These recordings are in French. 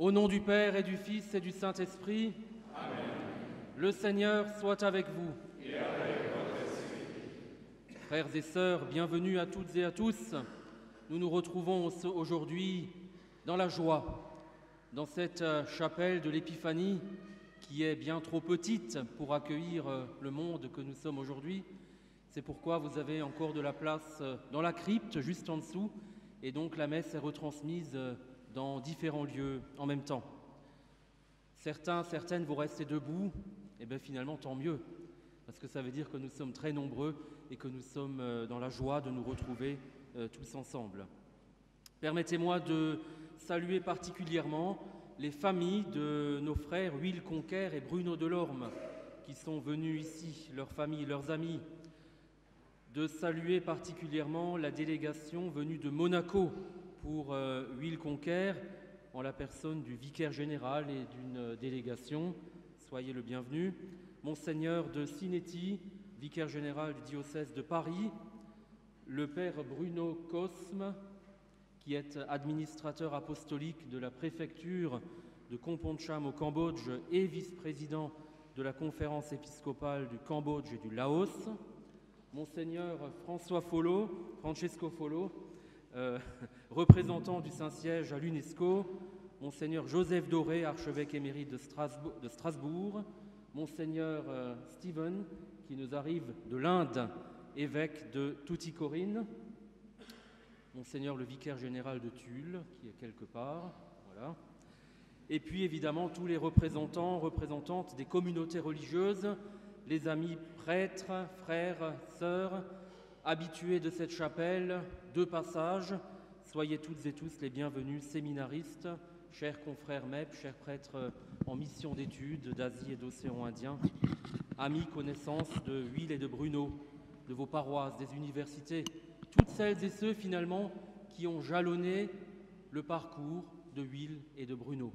Au nom du Père et du Fils et du Saint-Esprit, Amen. Le Seigneur soit avec vous. Et avec votre esprit. Frères et sœurs, bienvenue à toutes et à tous. Nous nous retrouvons aujourd'hui dans la joie, dans cette chapelle de l'Épiphanie qui est bien trop petite pour accueillir le monde que nous sommes aujourd'hui. C'est pourquoi vous avez encore de la place dans la crypte, juste en dessous, et donc la messe est retransmise dans différents lieux en même temps. Certaines vont rester debout, et bien finalement tant mieux, parce que ça veut dire que nous sommes très nombreux et que nous sommes dans la joie de nous retrouver tous ensemble. Permettez-moi de saluer particulièrement les familles de nos frères Will Conquer et Bruno Delorme qui sont venus ici, leurs familles, leurs amis. De saluer particulièrement la délégation venue de Monaco pour Will Conquer, en la personne du vicaire général et d'une délégation. Soyez le bienvenu. Monseigneur de Sinetti, vicaire général du diocèse de Paris, le père Bruno Cosme, qui est administrateur apostolique de la préfecture de Kompongcham au Cambodge et vice-président de la conférence épiscopale du Cambodge et du Laos, Monseigneur Francesco Follo, représentant du Saint-Siège à l'UNESCO, Monseigneur Joseph Doré, archevêque émérite de Strasbourg, Monseigneur Stephen, qui nous arrive de l'Inde, évêque de Tuticorin, Monseigneur le vicaire général de Tulle, qui est quelque part, voilà. Et puis évidemment tous les représentantes des communautés religieuses, les amis prêtres, frères, sœurs, habitués de cette chapelle, de passage, soyez toutes et tous les bienvenus, séminaristes, chers confrères MEP, chers prêtres en mission d'études d'Asie et d'océan Indien, amis, connaissances de Will et de Bruno, de vos paroisses, des universités, toutes celles et ceux finalement qui ont jalonné le parcours de Will et de Bruno.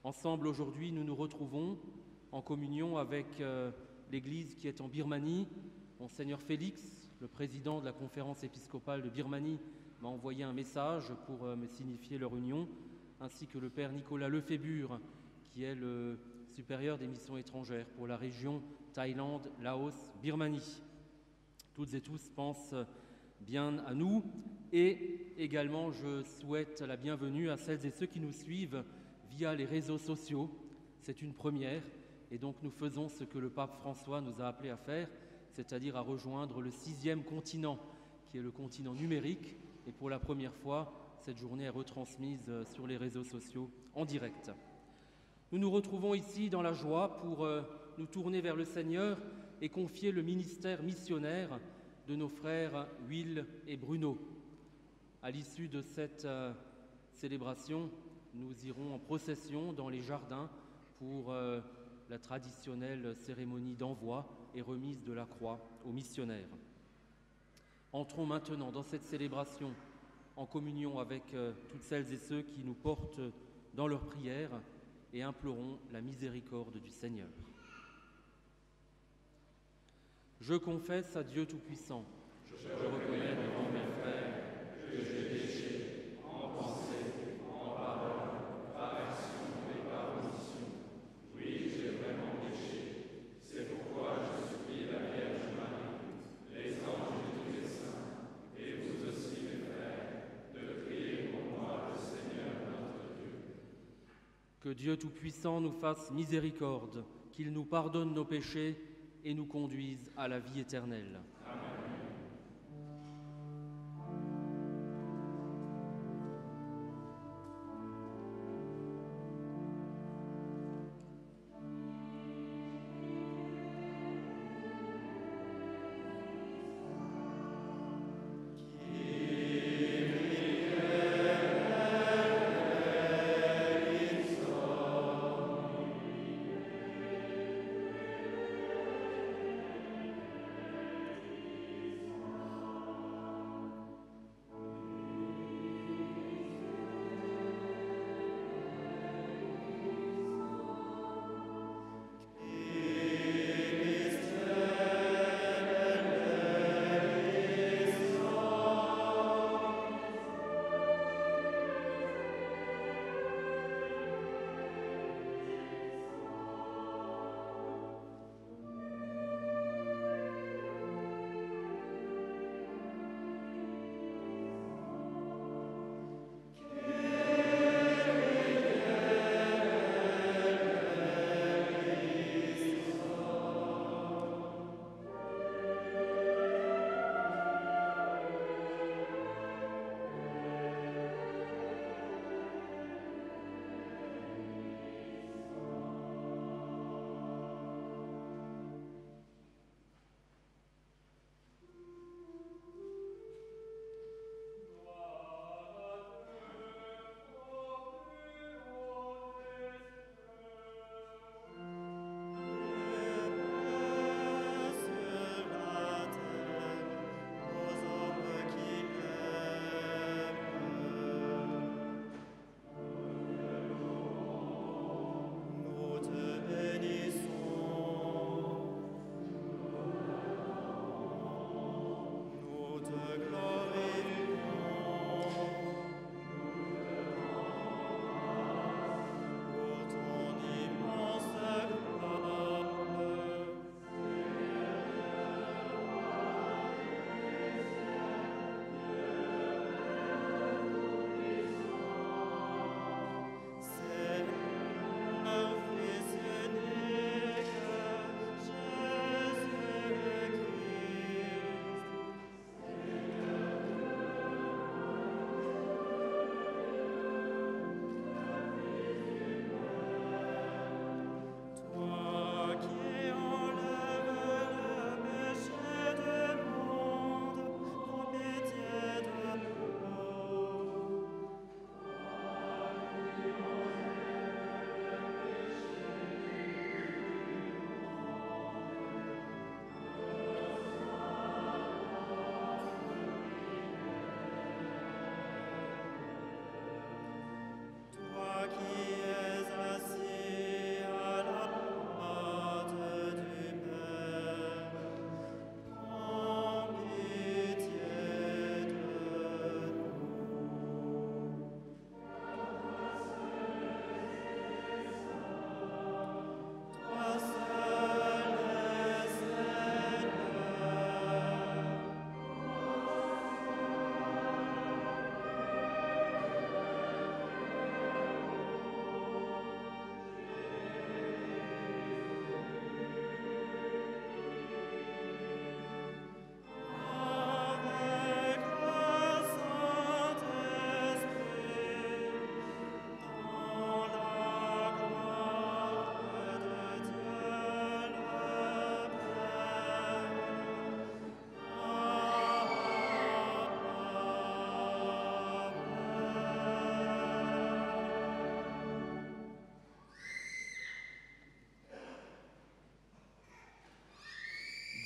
Ensemble aujourd'hui, nous nous retrouvons en communion avec l'Église qui est en Birmanie. Monseigneur Félix, le président de la conférence épiscopale de Birmanie, m'a envoyé un message pour me signifier leur union, ainsi que le père Nicolas Lefébure, qui est le supérieur des missions étrangères pour la région Thaïlande, Laos, Birmanie. Toutes et tous pensent bien à nous et également je souhaite la bienvenue à celles et ceux qui nous suivent via les réseaux sociaux. C'est une première et donc nous faisons ce que le pape François nous a appelé à faire, c'est-à-dire à rejoindre le 6e continent, qui est le continent numérique. Et pour la première fois, cette journée est retransmise sur les réseaux sociaux en direct. Nous nous retrouvons ici dans la joie pour nous tourner vers le Seigneur et confier le ministère missionnaire de nos frères Will et Bruno. À l'issue de cette célébration, nous irons en procession dans les jardins pour la traditionnelle cérémonie d'envoi et remise de la croix aux missionnaires. Entrons maintenant dans cette célébration en communion avec toutes celles et ceux qui nous portent dans leurs prières et implorons la miséricorde du Seigneur. Je confesse à Dieu Tout-Puissant, je reconnais devant mes frères que j'ai péché en pensée, en parole, par action et par omission. Oui, j'ai vraiment péché. C'est pourquoi je supplie la Vierge Marie, les anges et tous les saints, et vous aussi mes frères, de prier pour moi le Seigneur notre Dieu. Que Dieu Tout-Puissant nous fasse miséricorde, qu'il nous pardonne nos péchés et nous conduise à la vie éternelle. Amen.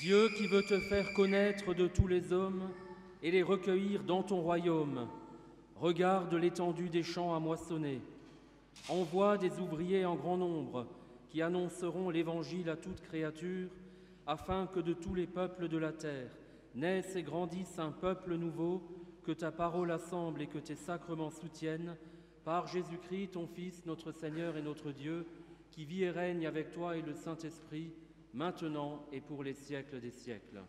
Dieu qui veut te faire connaître de tous les hommes et les recueillir dans ton royaume, regarde l'étendue des champs à moissonner. Envoie des ouvriers en grand nombre qui annonceront l'Évangile à toute créature, afin que de tous les peuples de la terre naisse et grandisse un peuple nouveau, que ta parole assemble et que tes sacrements soutiennent, par Jésus-Christ, ton Fils, notre Seigneur et notre Dieu, qui vit et règne avec toi et le Saint-Esprit, maintenant et pour les siècles des siècles. Amen.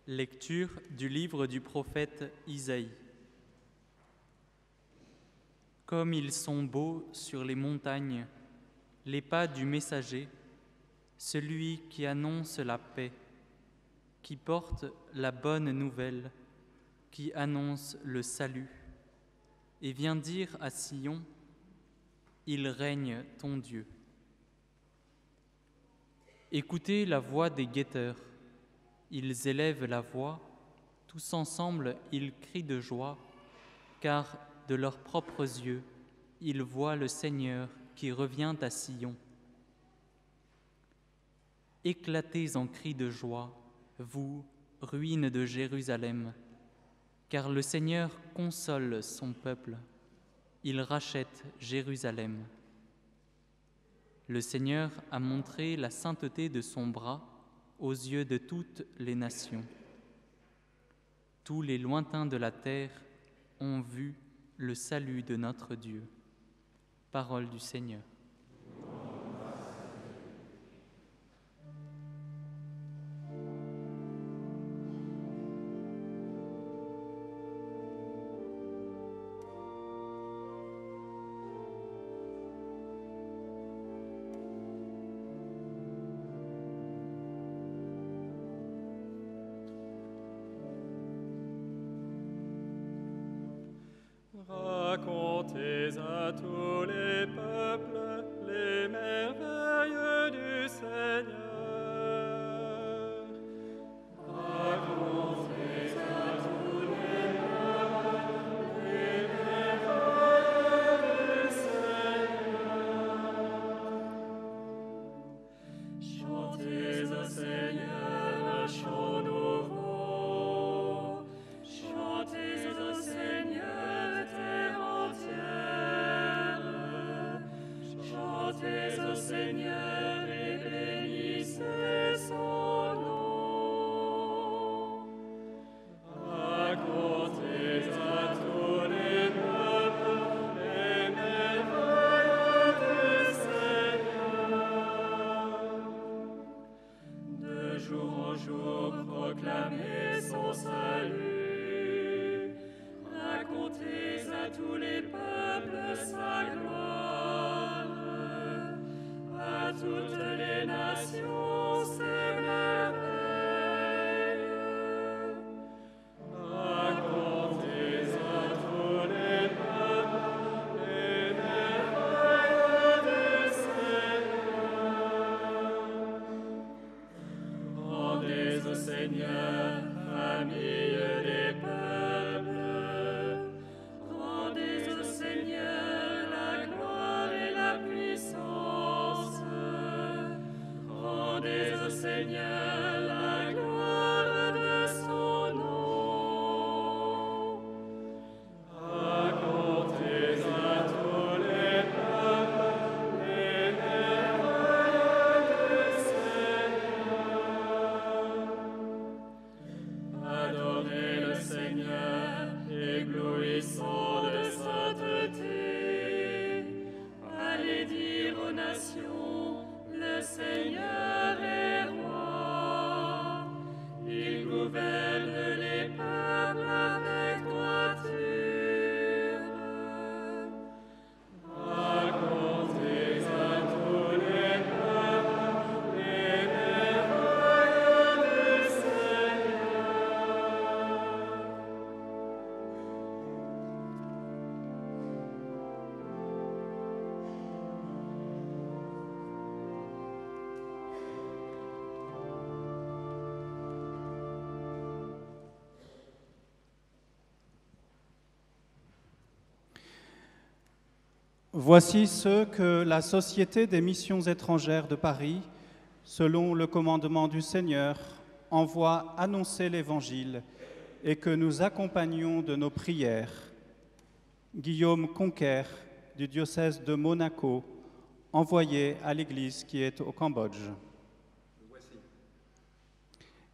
Lecture du livre du prophète Isaïe. Comme ils sont beaux sur les montagnes, les pas du messager, celui qui annonce la paix, qui porte la bonne nouvelle, qui annonce le salut, et vient dire à Sion, « Il règne ton Dieu ». Écoutez la voix des guetteurs. Ils élèvent la voix, tous ensemble ils crient de joie, car de leurs propres yeux, ils voient le Seigneur qui revient à Sion. Éclatez en cris de joie, vous, ruines de Jérusalem, car le Seigneur console son peuple, il rachète Jérusalem. Le Seigneur a montré la sainteté de son bras aux yeux de toutes les nations. Tous les lointains de la terre ont vu le salut de notre Dieu. Parole du Seigneur. Racontez à tous les peuples les merveilles du Seigneur. Racontez à tous les peuples les merveilles du Seigneur. Chantez au Seigneur un chant nouveau. Chantez au Seigneur. Chantez au Seigneur et bénissez son nom. Racontez à tous les peuples les merveilles du Seigneur. De jour en jour proclamez son salut. Racontez à tous les peuples sa gloire. À toutes les nations ses merveilles. Racontez à tous les peuples les merveilles du Seigneur. Rendez au Seigneur, famille des peuples. Rendez au Seigneur la gloire et la puissance. Rendez au Seigneur la gloire de son nom. Racontez à tous les peuples les merveilles du Seigneur. Adorez le Seigneur, éblouissant de sainteté. Allez dire aux nations, le Seigneur est roi. Voici ceux que la Société des missions étrangères de Paris, selon le commandement du Seigneur, envoie annoncer l'Évangile et que nous accompagnons de nos prières. Guillaume Conquer, du diocèse de Monaco, envoyé à l'Église qui est au Cambodge.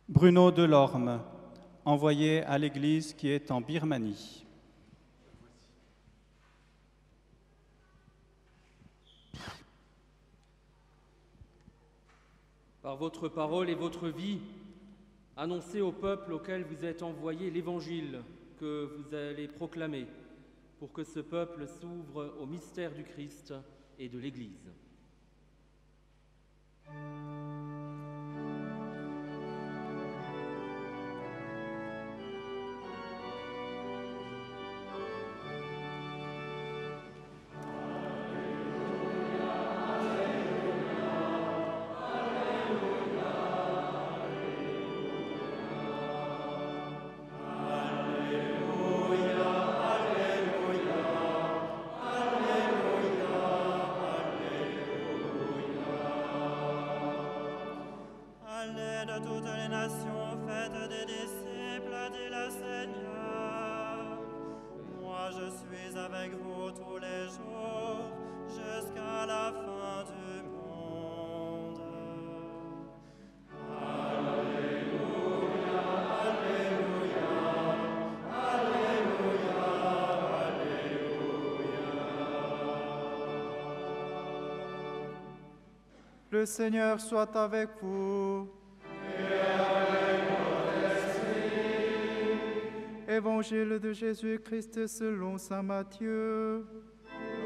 Bruno Delorme, envoyé à l'Église qui est en Birmanie. Par votre parole et votre vie, annoncez au peuple auquel vous êtes envoyé l'Évangile que vous allez proclamer, pour que ce peuple s'ouvre au mystère du Christ et de l'Église. Le Seigneur soit avec vous. Et avec votre esprit. Évangile de Jésus-Christ selon saint Matthieu.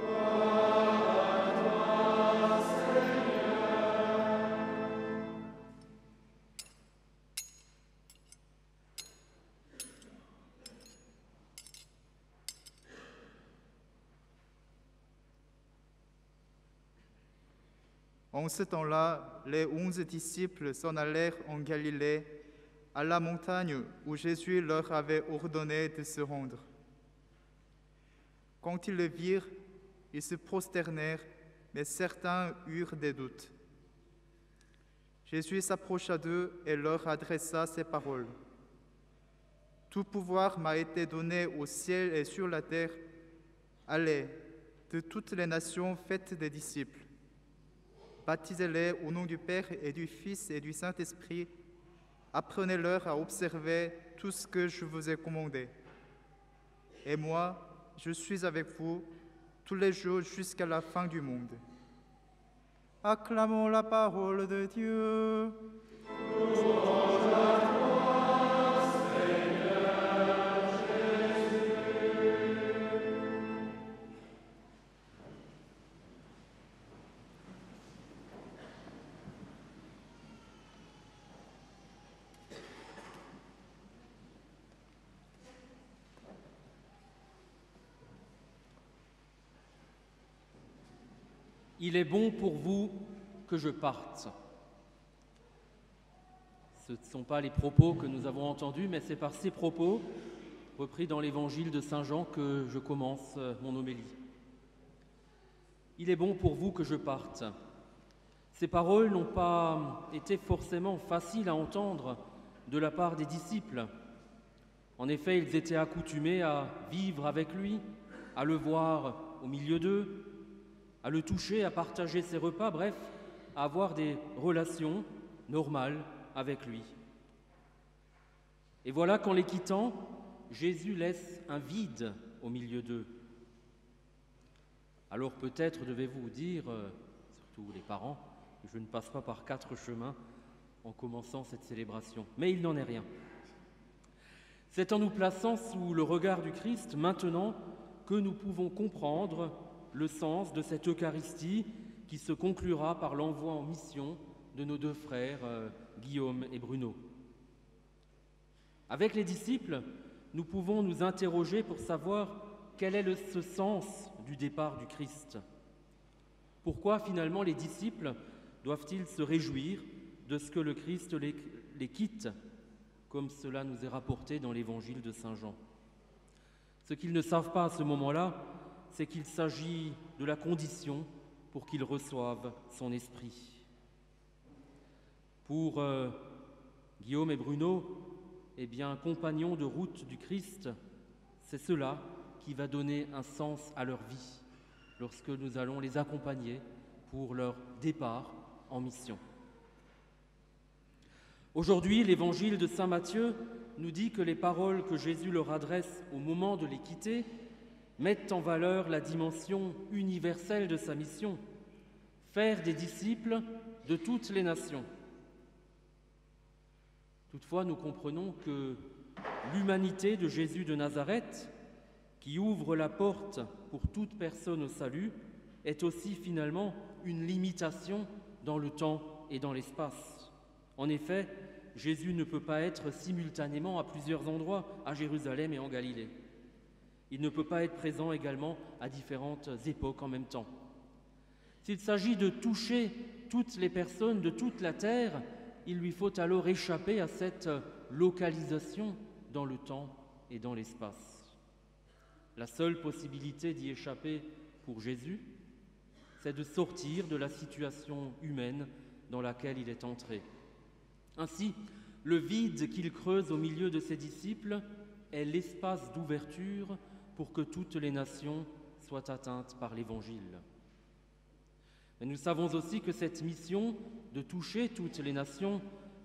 Gloire à toi, Seigneur. En ce temps-là, les 11 disciples s'en allèrent en Galilée, à la montagne où Jésus leur avait ordonné de se rendre. Quand ils le virent, ils se prosternèrent, mais certains eurent des doutes. Jésus s'approcha d'eux et leur adressa ces paroles. « Tout pouvoir m'a été donné au ciel et sur la terre. Allez, de toutes les nations, faites des disciples. Baptisez-les au nom du Père et du Fils et du Saint-Esprit. Apprenez-leur à observer tout ce que je vous ai commandé. Et moi, je suis avec vous tous les jours jusqu'à la fin du monde. » Acclamons la parole de Dieu. Il est bon pour vous que je parte. Ce ne sont pas les propos que nous avons entendus, mais c'est par ces propos, repris dans l'évangile de Saint Jean, que je commence mon homélie. Il est bon pour vous que je parte. Ces paroles n'ont pas été forcément faciles à entendre de la part des disciples. En effet, ils étaient accoutumés à vivre avec lui, à le voir au milieu d'eux, à le toucher, à partager ses repas, bref, à avoir des relations normales avec lui. Et voilà qu'en les quittant, Jésus laisse un vide au milieu d'eux. Alors peut-être devez-vous dire, surtout les parents, que je ne passe pas par 4 chemins en commençant cette célébration. Mais il n'en est rien. C'est en nous plaçant sous le regard du Christ maintenant que nous pouvons comprendre le sens de cette Eucharistie qui se conclura par l'envoi en mission de nos 2 frères, Guillaume et Bruno. Avec les disciples, nous pouvons nous interroger pour savoir quel est ce sens du départ du Christ. Pourquoi finalement les disciples doivent-ils se réjouir de ce que le Christ les quitte, comme cela nous est rapporté dans l'évangile de Saint Jean ? Ce qu'ils ne savent pas à ce moment-là, c'est qu'il s'agit de la condition pour qu'ils reçoivent son esprit. Pour Guillaume et Bruno, eh bien, compagnons de route du Christ, c'est cela qui va donner un sens à leur vie lorsque nous allons les accompagner pour leur départ en mission. Aujourd'hui, l'évangile de saint Matthieu nous dit que les paroles que Jésus leur adresse au moment de les quitter mettent en valeur la dimension universelle de sa mission, faire des disciples de toutes les nations. Toutefois, nous comprenons que l'humanité de Jésus de Nazareth, qui ouvre la porte pour toute personne au salut, est aussi finalement une limitation dans le temps et dans l'espace. En effet, Jésus ne peut pas être simultanément à plusieurs endroits, à Jérusalem et en Galilée. Il ne peut pas être présent également à différentes époques en même temps. S'il s'agit de toucher toutes les personnes de toute la terre, il lui faut alors échapper à cette localisation dans le temps et dans l'espace. La seule possibilité d'y échapper pour Jésus, c'est de sortir de la situation humaine dans laquelle il est entré. Ainsi, le vide qu'il creuse au milieu de ses disciples est l'espace d'ouverture pour que toutes les nations soient atteintes par l'Évangile. Mais nous savons aussi que cette mission de toucher toutes les nations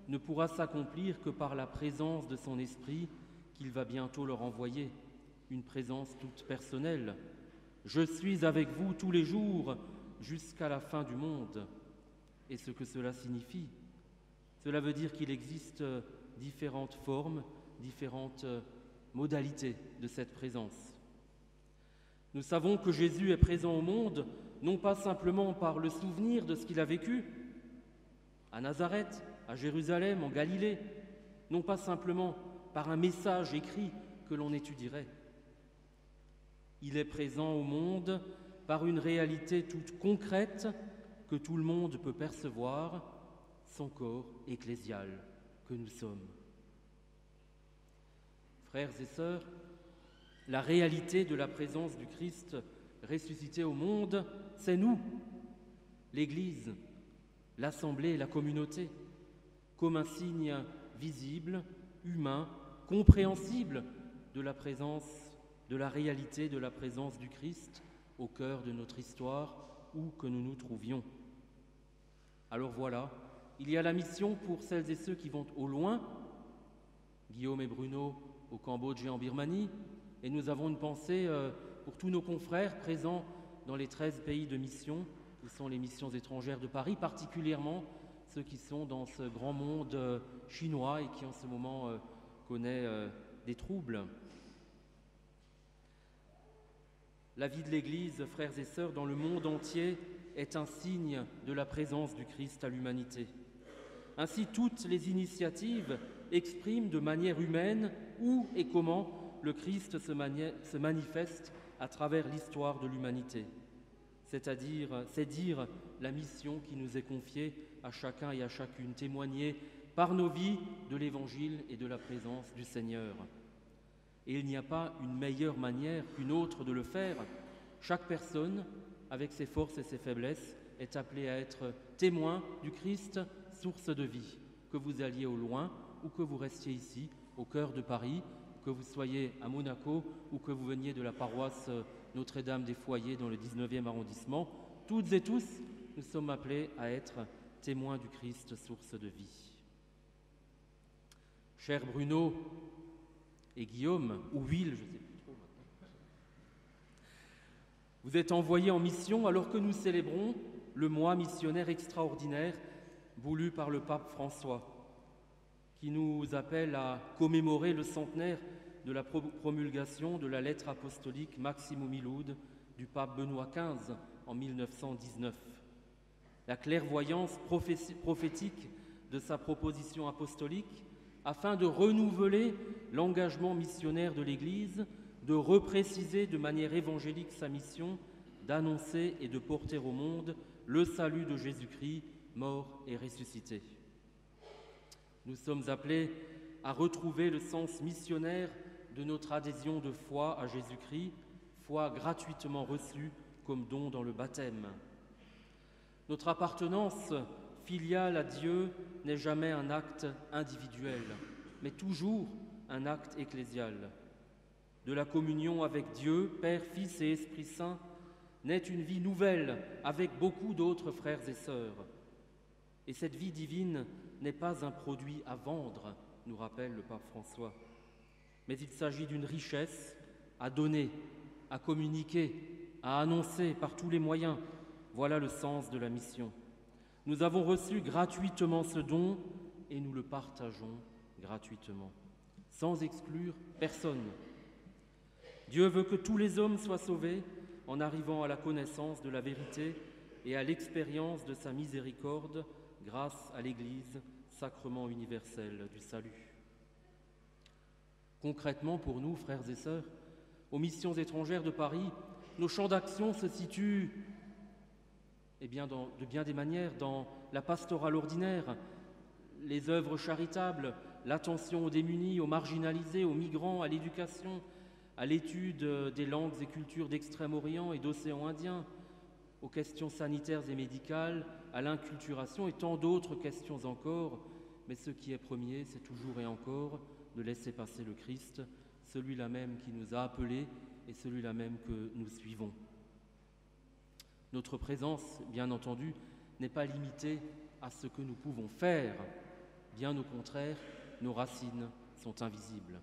ne pourra s'accomplir que par la présence de son Esprit qu'il va bientôt leur envoyer, une présence toute personnelle. « Je suis avec vous tous les jours jusqu'à la fin du monde ». Et ce que cela signifie, cela veut dire qu'il existe différentes formes, différentes modalités de cette présence. Nous savons que Jésus est présent au monde, non pas simplement par le souvenir de ce qu'il a vécu à Nazareth, à Jérusalem, en Galilée, non pas simplement par un message écrit que l'on étudierait. Il est présent au monde par une réalité toute concrète que tout le monde peut percevoir, son corps ecclésial que nous sommes. Frères et sœurs, la réalité de la présence du Christ ressuscité au monde, c'est nous, l'Église, l'Assemblée et la communauté, comme un signe visible, humain, compréhensible de la présence, de la réalité de la présence du Christ au cœur de notre histoire, où que nous nous trouvions. Alors voilà, il y a la mission pour celles et ceux qui vont au loin, Guillaume et Bruno au Cambodge et en Birmanie, et nous avons une pensée pour tous nos confrères présents dans les 13 pays de mission, qui sont les missions étrangères de Paris, particulièrement ceux qui sont dans ce grand monde chinois et qui en ce moment connaît des troubles. La vie de l'Église, frères et sœurs, dans le monde entier, est un signe de la présence du Christ à l'humanité. Ainsi, toutes les initiatives expriment de manière humaine où et comment le Christ se manifeste à travers l'histoire de l'humanité. C'est dire la mission qui nous est confiée à chacun et à chacune, témoigner par nos vies de l'Évangile et de la présence du Seigneur. Et il n'y a pas une meilleure manière qu'une autre de le faire. Chaque personne, avec ses forces et ses faiblesses, est appelée à être témoin du Christ, source de vie. Que vous alliez au loin ou que vous restiez ici, au cœur de Paris, que vous soyez à Monaco ou que vous veniez de la paroisse Notre-Dame des Foyers dans le 19e arrondissement, toutes et tous, nous sommes appelés à être témoins du Christ, source de vie. Chers Bruno et Guillaume, ou Will, je ne sais plus trop maintenant, vous êtes envoyés en mission alors que nous célébrons le mois missionnaire extraordinaire voulu par le pape François, qui nous appelle à commémorer le centenaire de la promulgation de la lettre apostolique Maximum Illud du pape Benoît XV en 1919. La clairvoyance prophétique de sa proposition apostolique afin de renouveler l'engagement missionnaire de l'Église, de repréciser de manière évangélique sa mission, d'annoncer et de porter au monde le salut de Jésus-Christ, mort et ressuscité. Nous sommes appelés à retrouver le sens missionnaire de notre adhésion de foi à Jésus-Christ, foi gratuitement reçue comme don dans le baptême. Notre appartenance filiale à Dieu n'est jamais un acte individuel, mais toujours un acte ecclésial. De la communion avec Dieu, Père, Fils et Esprit Saint, naît une vie nouvelle avec beaucoup d'autres frères et sœurs. Et cette vie divine n'est pas un produit à vendre, nous rappelle le pape François, mais il s'agit d'une richesse à donner, à communiquer, à annoncer par tous les moyens. Voilà le sens de la mission. Nous avons reçu gratuitement ce don et nous le partageons gratuitement, sans exclure personne. Dieu veut que tous les hommes soient sauvés en arrivant à la connaissance de la vérité et à l'expérience de sa miséricorde grâce à l'Église, sacrement universel du salut. Concrètement, pour nous, frères et sœurs, aux missions étrangères de Paris, nos champs d'action se situent de bien des manières dans la pastorale ordinaire, les œuvres charitables, l'attention aux démunis, aux marginalisés, aux migrants, à l'éducation, à l'étude des langues et cultures d'Extrême-Orient et d'Océan Indien, aux questions sanitaires et médicales, à l'inculturation et tant d'autres questions encore. Mais ce qui est premier, c'est toujours et encore de laisser passer le Christ, celui-là même qui nous a appelés et celui-là même que nous suivons. Notre présence, bien entendu, n'est pas limitée à ce que nous pouvons faire. Bien au contraire, nos racines sont invisibles.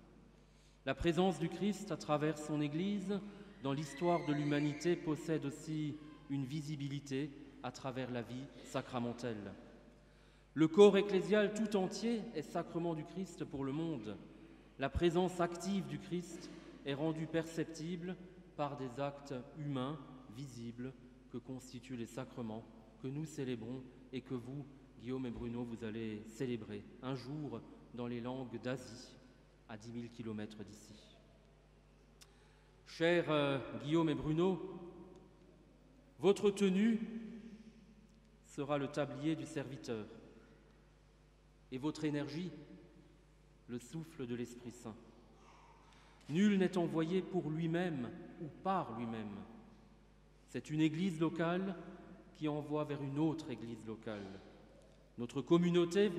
La présence du Christ à travers son Église dans l'histoire de l'humanité possède aussi une visibilité à travers la vie sacramentelle. Le corps ecclésial tout entier est sacrement du Christ pour le monde. La présence active du Christ est rendue perceptible par des actes humains, visibles, que constituent les sacrements, que nous célébrons et que vous, Guillaume et Bruno, vous allez célébrer un jour dans les langues d'Asie, à 10 000 kilomètres d'ici. Chers Guillaume et Bruno, votre tenue sera le tablier du serviteur et votre énergie, le souffle de l'Esprit Saint. Nul n'est envoyé pour lui-même ou par lui-même. C'est une église locale qui envoie vers une autre église locale. Notre communauté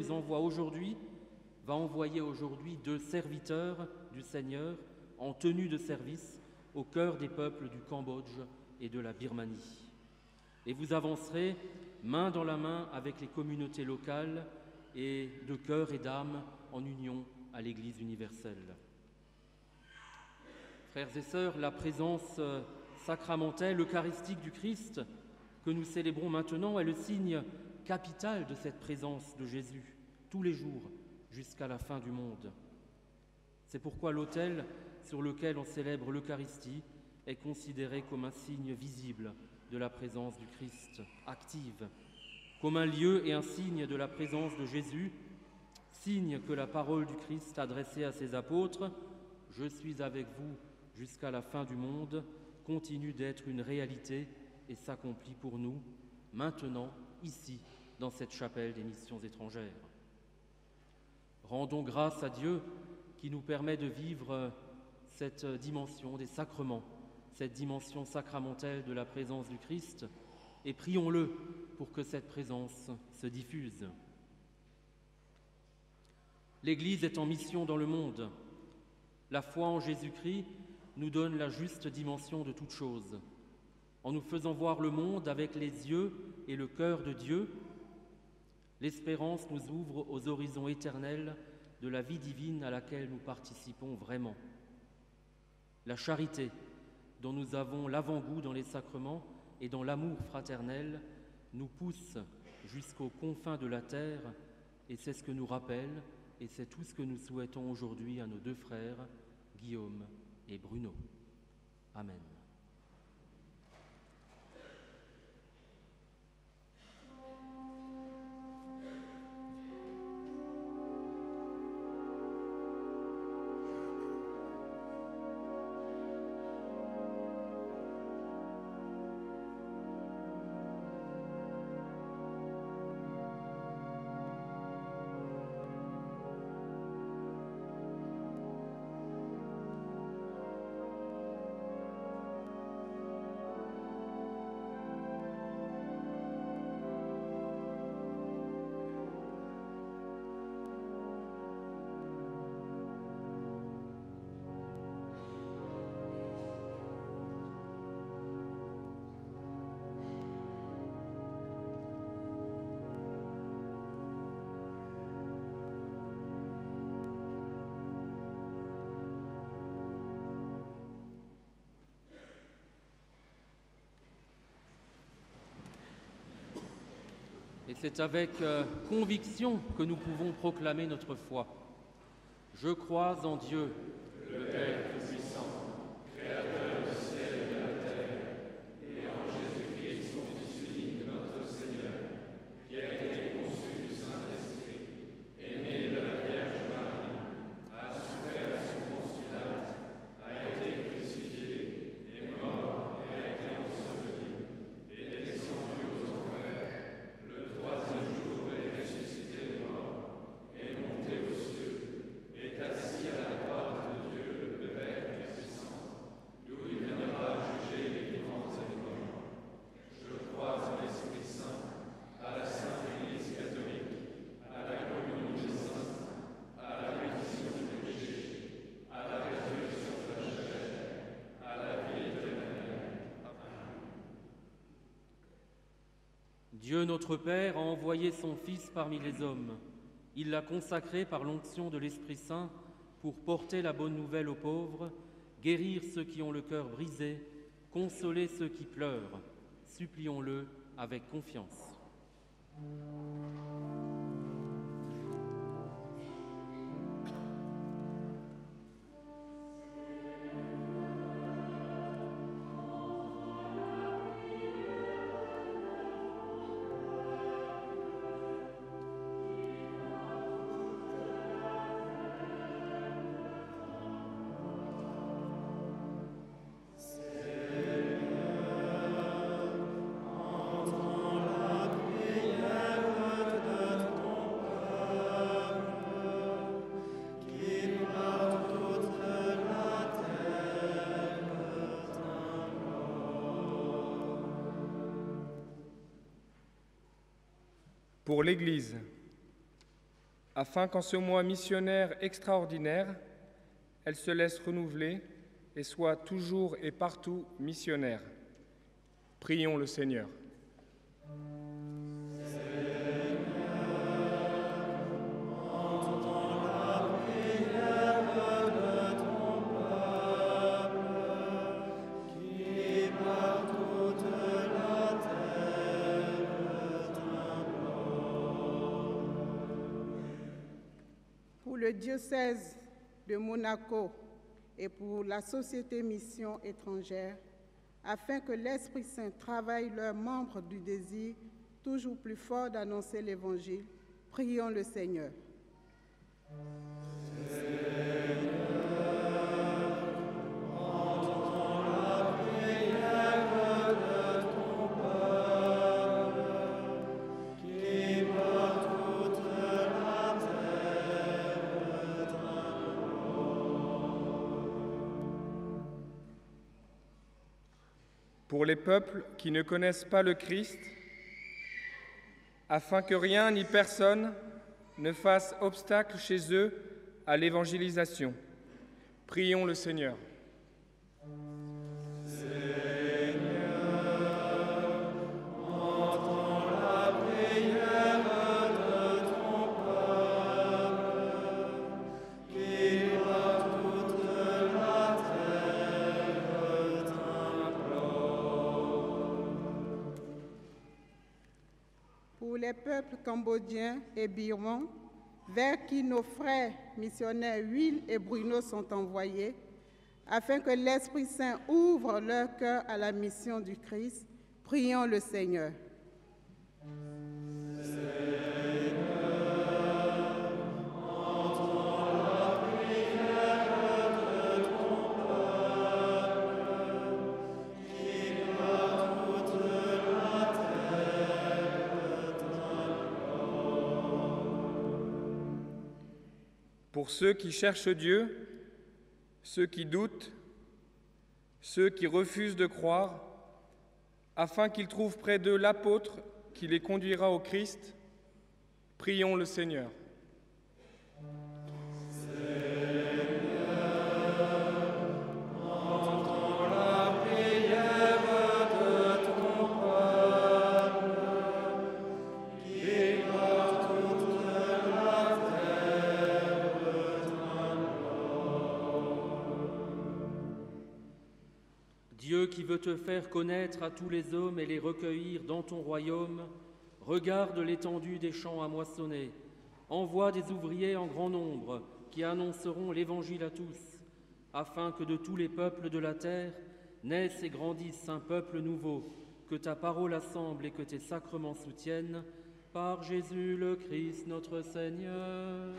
va envoyer aujourd'hui 2 serviteurs du Seigneur en tenue de service au cœur des peuples du Cambodge et de la Birmanie. Et vous avancerez main dans la main avec les communautés locales et de cœur et d'âme en union à l'Église universelle. Frères et sœurs, la présence sacramentelle, eucharistique du Christ que nous célébrons maintenant est le signe capital de cette présence de Jésus, tous les jours, jusqu'à la fin du monde. C'est pourquoi l'autel sur lequel on célèbre l'Eucharistie est considéré comme un signe visible de la présence du Christ, active, comme un lieu et un signe de la présence de Jésus, signe que la parole du Christ adressée à ses apôtres, « Je suis avec vous jusqu'à la fin du monde », continue d'être une réalité et s'accomplit pour nous, maintenant, ici, dans cette chapelle des missions étrangères. Rendons grâce à Dieu qui nous permet de vivre cette dimension des sacrements, cette dimension sacramentelle de la présence du Christ, et prions-le pour que cette présence se diffuse. L'Église est en mission dans le monde. La foi en Jésus-Christ nous donne la juste dimension de toute chose. En nous faisant voir le monde avec les yeux et le cœur de Dieu, l'espérance nous ouvre aux horizons éternels de la vie divine à laquelle nous participons vraiment. La charité, dont nous avons l'avant-goût dans les sacrements et dans l'amour fraternel, nous pousse jusqu'aux confins de la terre, et c'est ce que nous rappelle, et c'est tout ce que nous souhaitons aujourd'hui à nos 2 frères, Guillaume et Bruno. Amen. Et c'est avec conviction que nous pouvons proclamer notre foi. Je crois en Dieu, le Père Tout-Puissant, Créateur du ciel et de la terre, et en Jésus-Christ, son Fils unique, notre Seigneur, qui a été conçu du Saint-Esprit, est né de la Vierge Marie, a souffert sous Ponce Pilate, a été crucifié, est mort et a été enseveli, est descendu aux enfers, le troisième jour est ressuscité des morts, est monté aux cieux, est assis à la droite de Dieu, le Père Tout-Puissant, d'où il viendra juger les vivants et les morts. Je crois en l'Esprit Saint, à la Sainte Église catholique, à la communion des saints, à la rémission des péchés, à la résurrection de la chair, à la vie éternelle. Amen. Dieu notre Père a envoyé son Fils parmi les hommes. Il l'a consacré par l'onction de l'Esprit Saint pour porter la bonne nouvelle aux pauvres, guérir ceux qui ont le cœur brisé, consoler ceux qui pleurent. Supplions-le avec confiance. Pour l'Église, afin qu'en ce mois missionnaire extraordinaire, elle se laisse renouveler et soit toujours et partout missionnaire. Prions le Seigneur. Pour le diocèse de Monaco et pour la Société Mission étrangère, afin que l'Esprit Saint travaille leurs membres du désir toujours plus fort d'annoncer l'Évangile, prions le Seigneur. Pour les peuples qui ne connaissent pas le Christ, afin que rien ni personne ne fasse obstacle chez eux à l'évangélisation. Prions le Seigneur. Pour les peuples cambodgiens et birmans, vers qui nos frères missionnaires Will et Bruno sont envoyés, afin que l'Esprit Saint ouvre leur cœur à la mission du Christ, prions le Seigneur. Pour ceux qui cherchent Dieu, ceux qui doutent, ceux qui refusent de croire, afin qu'ils trouvent près d'eux l'apôtre qui les conduira au Christ, prions le Seigneur. Dieu qui veut te faire connaître à tous les hommes et les recueillir dans ton royaume, Regarde l'étendue des champs à moissonner. Envoie des ouvriers en grand nombre qui annonceront l'Évangile à tous, afin que de tous les peuples de la terre naisse et grandisse un peuple nouveau, que ta parole assemble et que tes sacrements soutiennent, par Jésus le Christ notre Seigneur.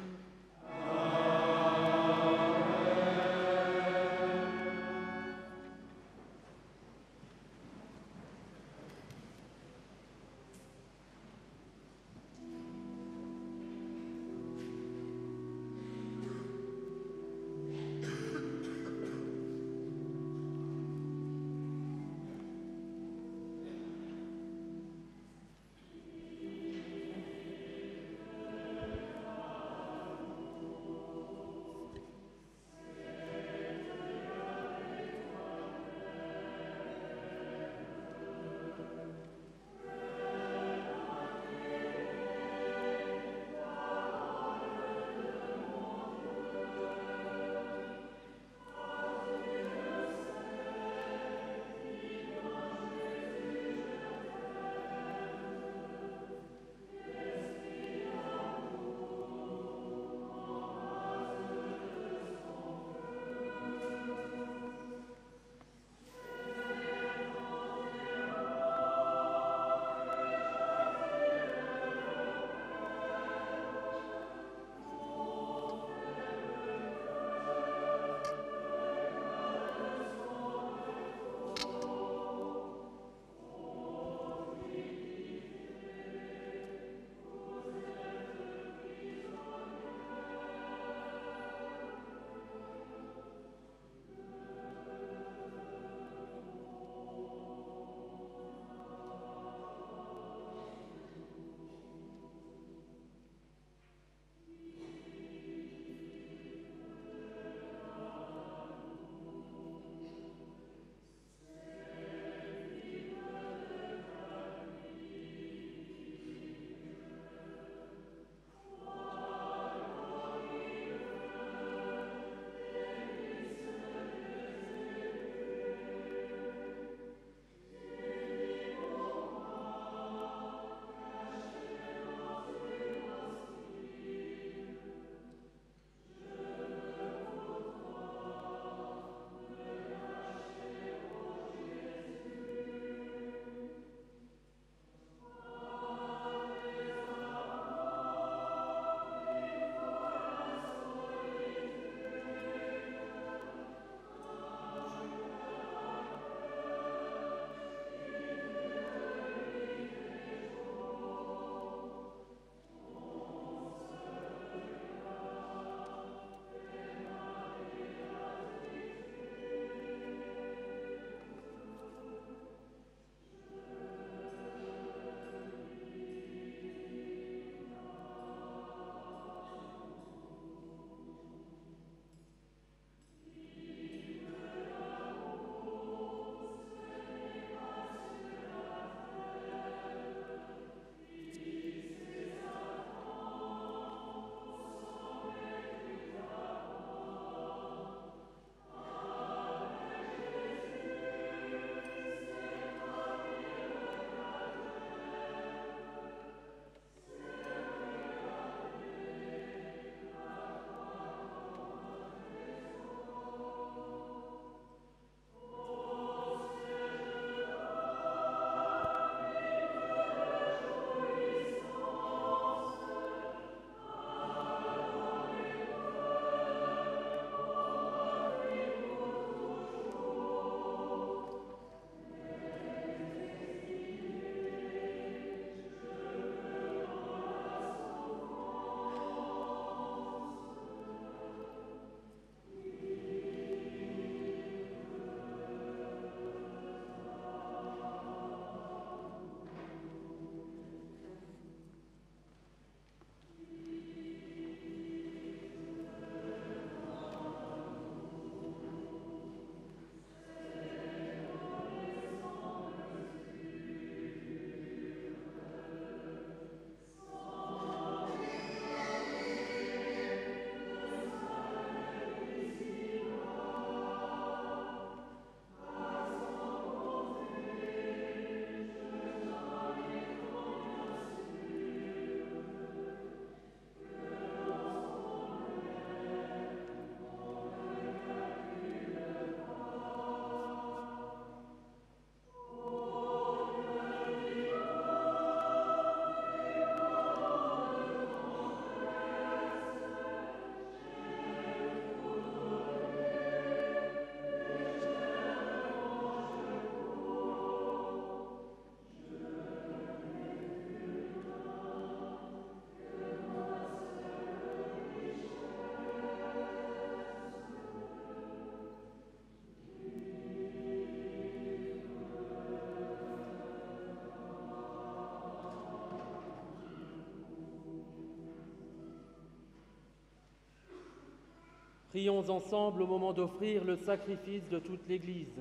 Prions ensemble au moment d'offrir le sacrifice de toute l'Église.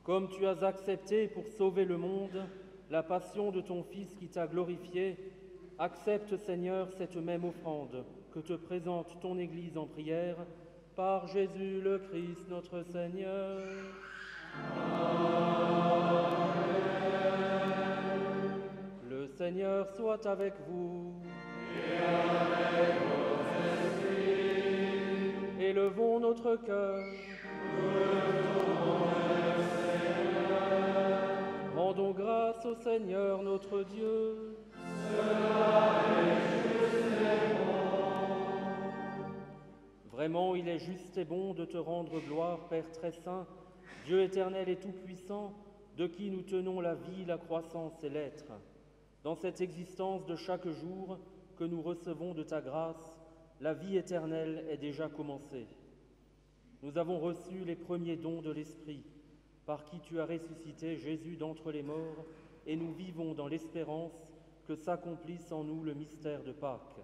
Comme tu as accepté pour sauver le monde la passion de ton Fils qui t'a glorifié, accepte, Seigneur, cette même offrande que te présente ton Église en prière, par Jésus le Christ, notre Seigneur. Amen. Le Seigneur soit avec vous. Et avec votre esprit. Élevons notre cœur. Rendons grâce au Seigneur notre Dieu. Cela est juste et bon. Vraiment, il est juste et bon de te rendre gloire, Père très saint, Dieu éternel et tout-puissant, de qui nous tenons la vie, la croissance et l'être. Dans cette existence de chaque jour que nous recevons de ta grâce, la vie éternelle est déjà commencée. Nous avons reçu les premiers dons de l'Esprit, par qui tu as ressuscité Jésus d'entre les morts, et nous vivons dans l'espérance que s'accomplisse en nous le mystère de Pâques.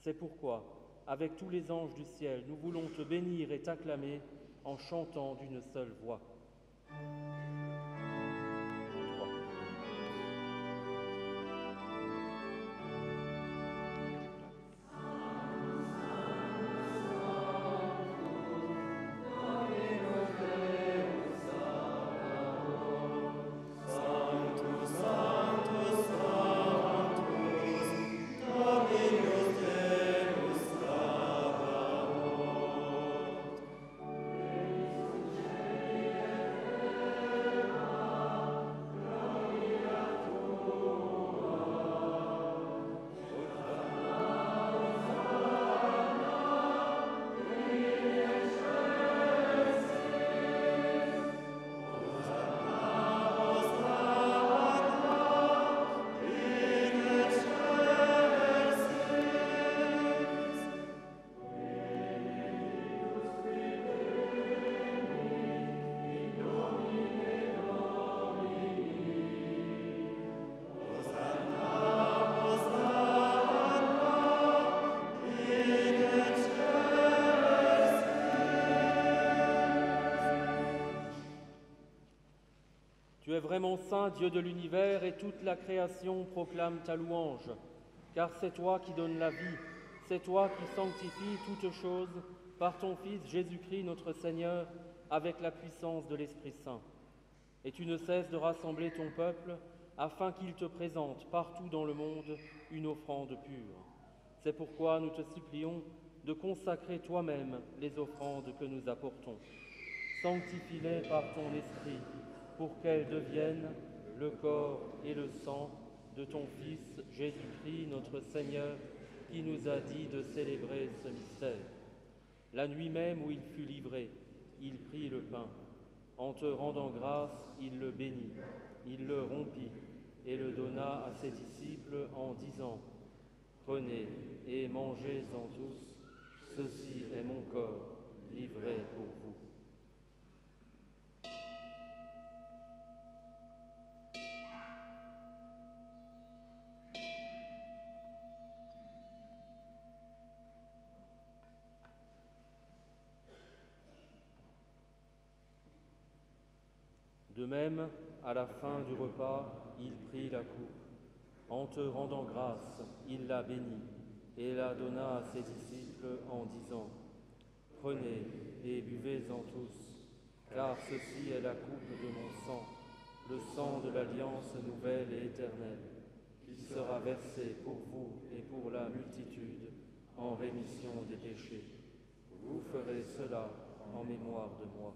C'est pourquoi, avec tous les anges du ciel, nous voulons te bénir et t'acclamer en chantant d'une seule voix. Tu es vraiment saint, Dieu de l'univers, et toute la création proclame ta louange, car c'est toi qui donnes la vie, c'est toi qui sanctifies toutes choses par ton Fils Jésus-Christ notre Seigneur, avec la puissance de l'Esprit Saint. Et tu ne cesses de rassembler ton peuple, afin qu'il te présente partout dans le monde une offrande pure. C'est pourquoi nous te supplions de consacrer toi-même les offrandes que nous apportons. Sanctifie-les par ton Esprit, pour qu'elles deviennent le corps et le sang de ton Fils Jésus-Christ, notre Seigneur, qui nous a dit de célébrer ce mystère. La nuit même où il fut livré, il prit le pain. En te rendant grâce, il le bénit, il le rompit et le donna à ses disciples en disant : « Prenez et mangez-en tous, ceci est mon corps livré pour vous. » De même, à la fin du repas, il prit la coupe. En te rendant grâce, il la bénit et la donna à ses disciples en disant : « Prenez et buvez-en tous, car ceci est la coupe de mon sang, le sang de l'alliance nouvelle et éternelle, qui sera versé pour vous et pour la multitude en rémission des péchés. Vous ferez cela en mémoire de moi. »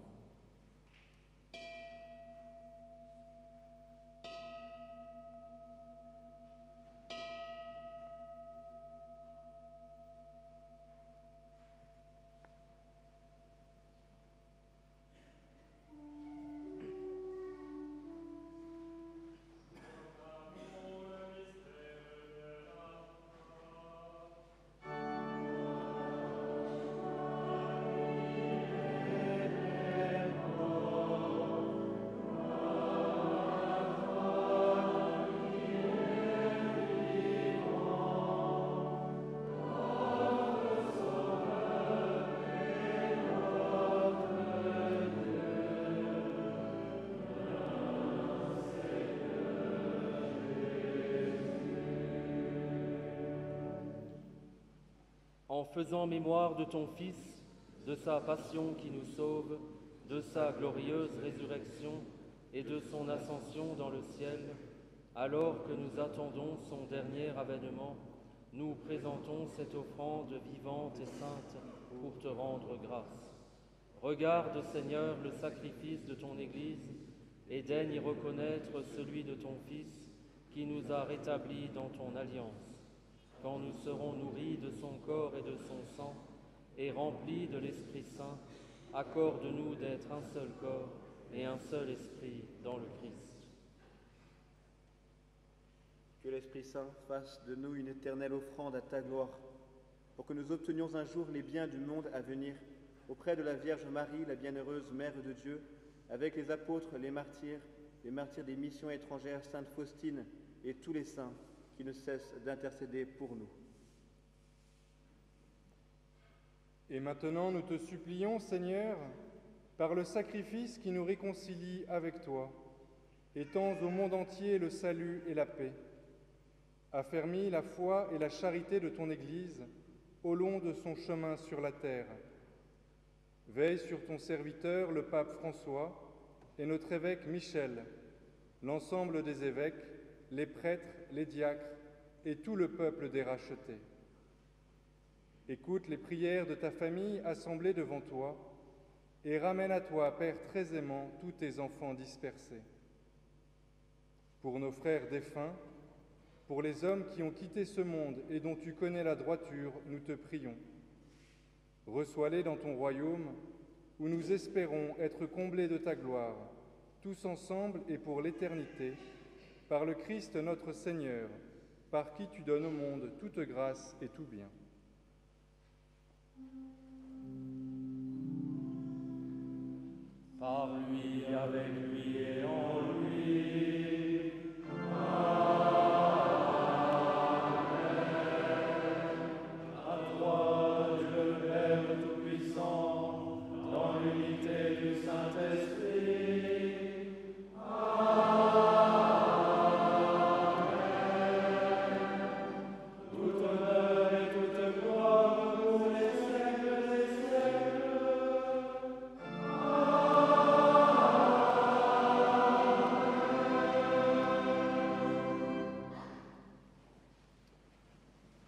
Amen. en faisant mémoire de ton Fils, de sa passion qui nous sauve, de sa glorieuse résurrection et de son ascension dans le ciel, alors que nous attendons son dernier avènement, nous présentons cette offrande vivante et sainte pour te rendre grâce. Regarde, Seigneur, le sacrifice de ton Église et daigne y reconnaître celui de ton Fils qui nous a rétablis dans ton alliance. Quand nous serons nourris de son corps et de son sang et remplis de l'Esprit Saint, accorde-nous d'être un seul corps et un seul esprit dans le Christ. Que l'Esprit Saint fasse de nous une éternelle offrande à ta gloire, pour que nous obtenions un jour les biens du monde à venir, auprès de la Vierge Marie, la bienheureuse Mère de Dieu, avec les apôtres, les martyrs des missions étrangères, Sainte Faustine et tous les saints qui ne cessent d'intercéder pour nous. Et maintenant, nous te supplions, Seigneur, par le sacrifice qui nous réconcilie avec toi, étends au monde entier le salut et la paix. Affermis la foi et la charité de ton Église au long de son chemin sur la terre. Veille sur ton serviteur, le pape François, et notre évêque Michel, l'ensemble des évêques, les prêtres, les diacres et tout le peuple des rachetés. Écoute les prières de ta famille assemblée devant toi et ramène à toi, Père très aimant, tous tes enfants dispersés. Pour nos frères défunts, pour les hommes qui ont quitté ce monde et dont tu connais la droiture, nous te prions. Reçois-les dans ton royaume, où nous espérons être comblés de ta gloire, tous ensemble et pour l'éternité, par le Christ notre Seigneur, par qui tu donnes au monde toute grâce et tout bien. Par lui, avec lui et en lui.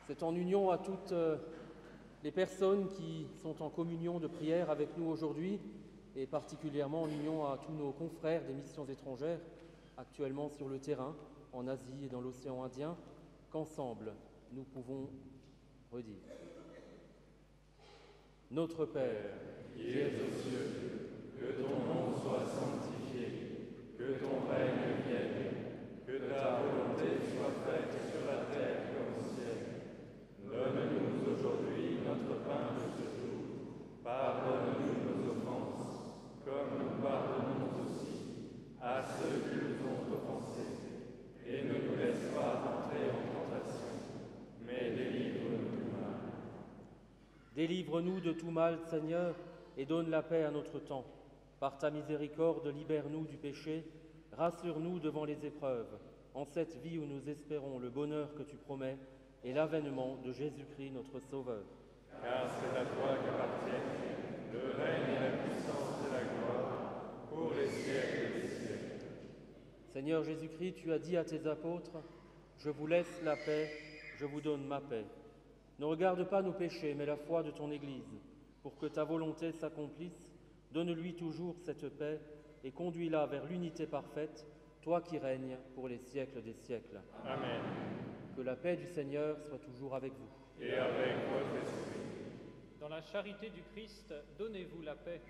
C'est en union à toutes les personnes qui sont en communion de prière avec nous aujourd'hui, et particulièrement en union à tous nos confrères des missions étrangères, actuellement sur le terrain, en Asie et dans l'océan Indien, qu'ensemble nous pouvons redire. Notre Père, qui es aux cieux, que ton nom soit sanctifié, que ton règne vienne, que ta volonté soit faite sur la terre comme au ciel. Donne-nous aujourd'hui notre pain de ce jour. Pardonne-nous nos offenses, comme nous pardonnons aussi à ceux qui nous ont offensés. Et ne nous laisse pas entrer en tentation, mais délivre-nous du mal. Délivre-nous de tout mal, Seigneur, et donne la paix à notre temps. Par ta miséricorde, libère-nous du péché, rassure-nous devant les épreuves, en cette vie où nous espérons le bonheur que tu promets et l'avènement de Jésus-Christ, notre Sauveur. Car c'est à toi qu'appartiennent le règne et la puissance et la gloire pour les siècles des siècles. Seigneur Jésus-Christ, tu as dit à tes apôtres, « Je vous laisse la paix, je vous donne ma paix. » Ne regarde pas nos péchés, mais la foi de ton Église. Pour que ta volonté s'accomplisse, donne-lui toujours cette paix et conduis-la vers l'unité parfaite, toi qui règnes pour les siècles des siècles. Amen. Que la paix du Seigneur soit toujours avec vous. Et avec votre esprit. Dans la charité du Christ, donnez-vous la paix.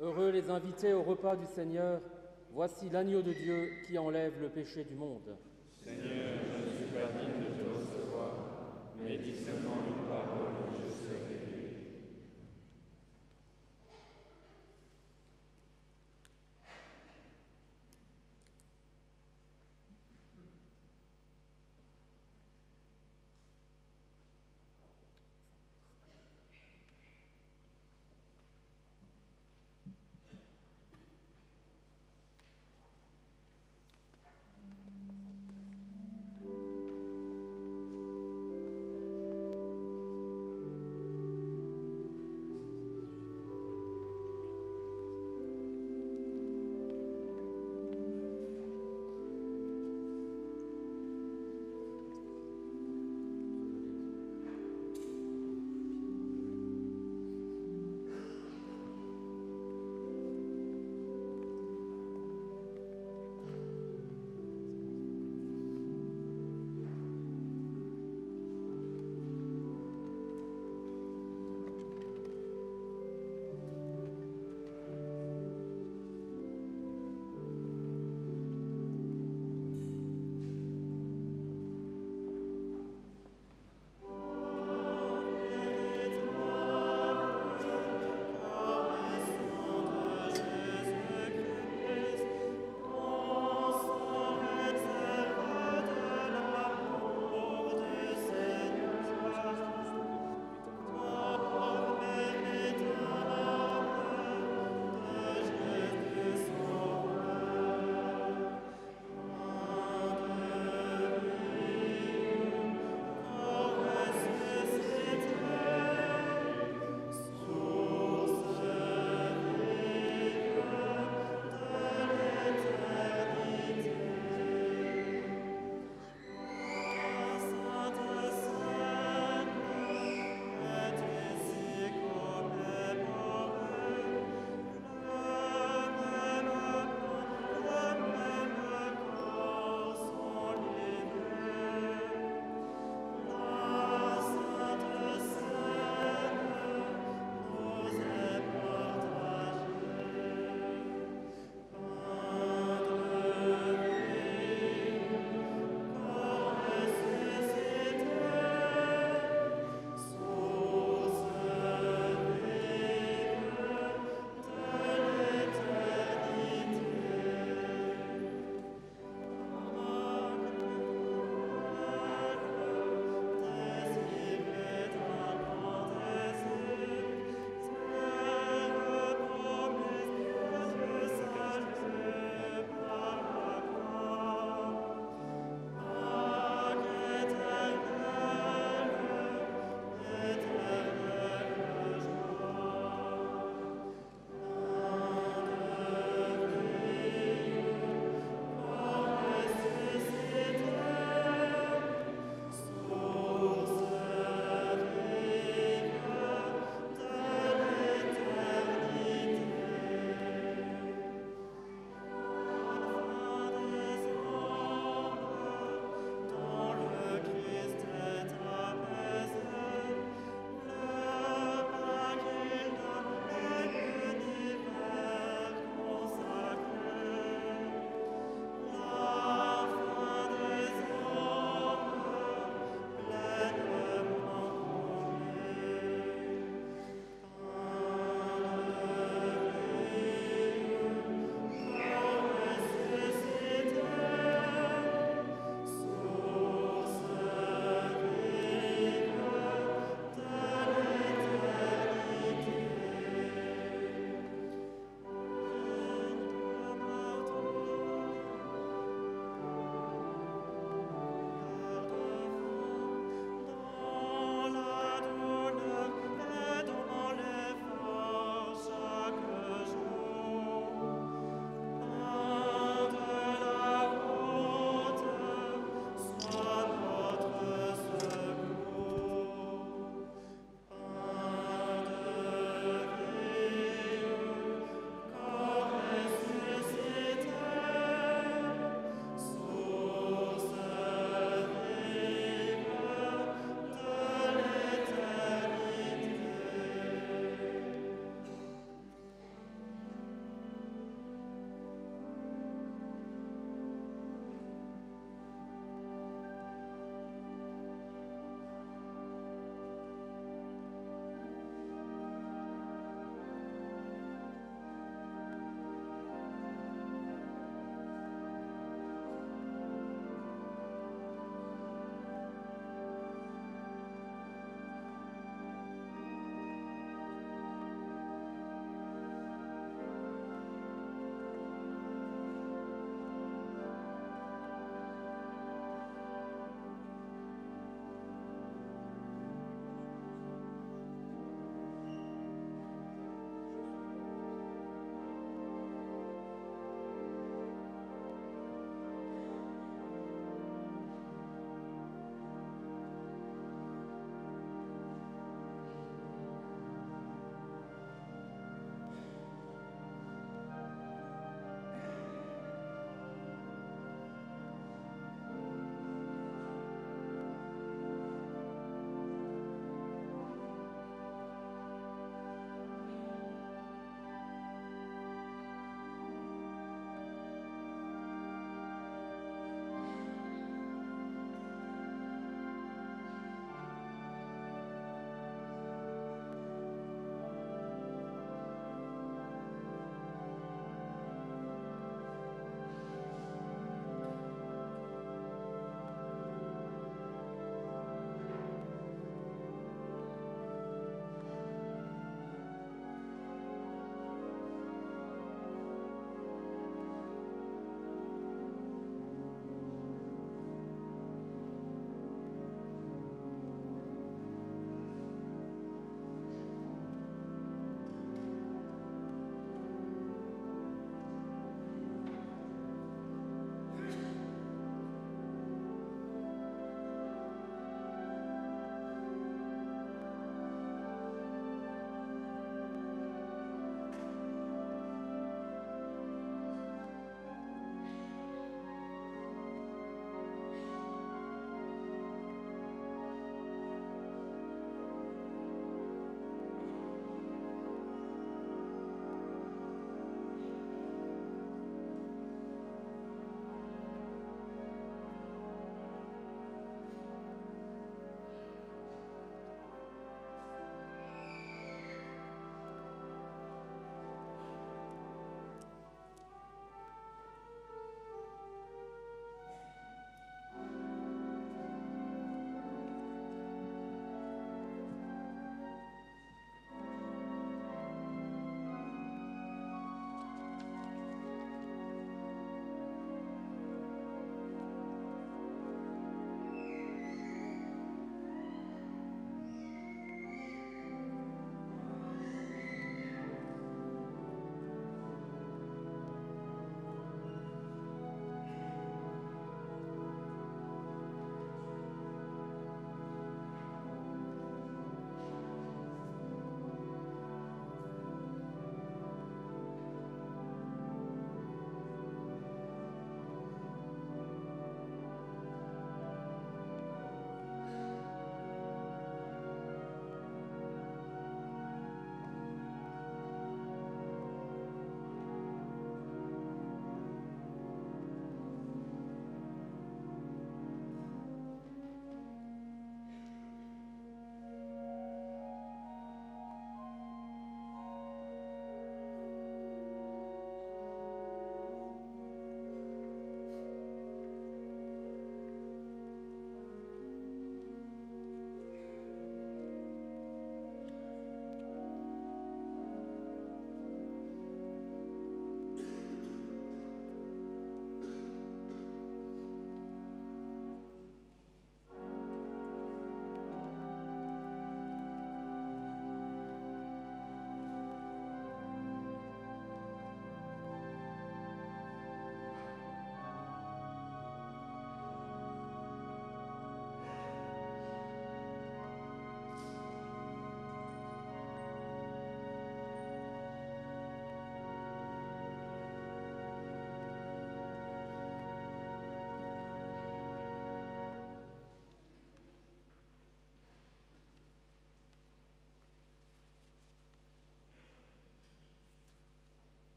Heureux les invités au repas du Seigneur. Voici l'agneau de Dieu qui enlève le péché du monde. Seigneur, je ne suis pas digne de te recevoir, mais dis seulement une parole et je serai guéri.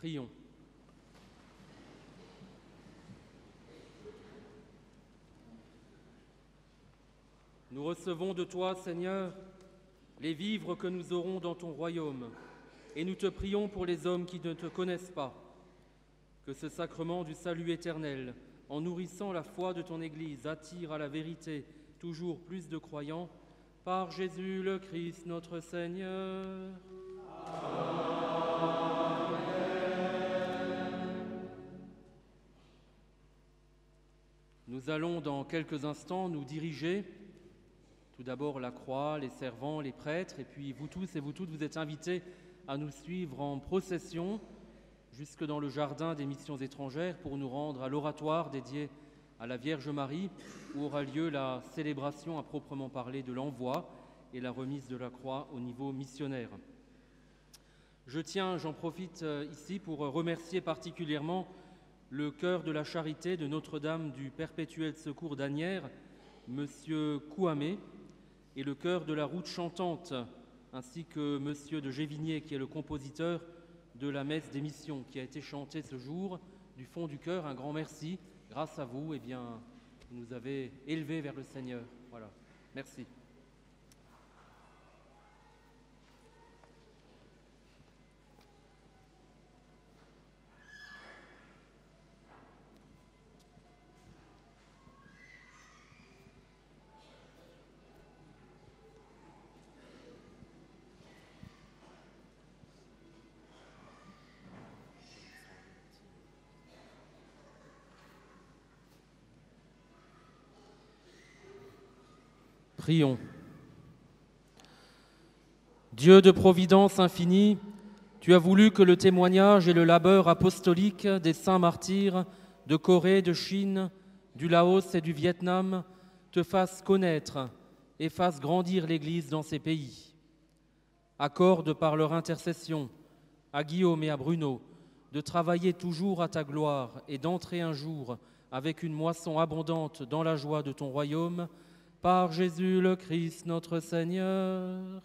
Prions. Nous recevons de toi, Seigneur, les vivres que nous aurons dans ton royaume, et nous te prions pour les hommes qui ne te connaissent pas. Que ce sacrement du salut éternel, en nourrissant la foi de ton Église, attire à la vérité toujours plus de croyants, par Jésus le Christ notre Seigneur. Amen. Nous allons dans quelques instants nous diriger. Tout d'abord la croix, les servants, les prêtres, et puis vous tous et vous toutes, vous êtes invités à nous suivre en procession jusque dans le jardin des missions étrangères pour nous rendre à l'oratoire dédié à la Vierge Marie, où aura lieu la célébration à proprement parler de l'envoi et la remise de la croix au niveau missionnaire. J'en profite ici pour remercier particulièrement le chœur de la charité de Notre-Dame du Perpétuel Secours d'Asnières, Monsieur Kouamé, et le chœur de la Route Chantante, ainsi que Monsieur de Gévigné, qui est le compositeur de la messe des missions, qui a été chantée ce jour du fond du cœur. Un grand merci. Grâce à vous, vous nous avez élevés vers le Seigneur. Voilà. Merci. Prions. Dieu de providence infinie, tu as voulu que le témoignage et le labeur apostolique des saints martyrs de Corée, de Chine, du Laos et du Vietnam te fassent connaître et fassent grandir l'Église dans ces pays. Accorde par leur intercession à Guillaume et à Bruno de travailler toujours à ta gloire et d'entrer un jour avec une moisson abondante dans la joie de ton royaume, par Jésus le Christ notre Seigneur.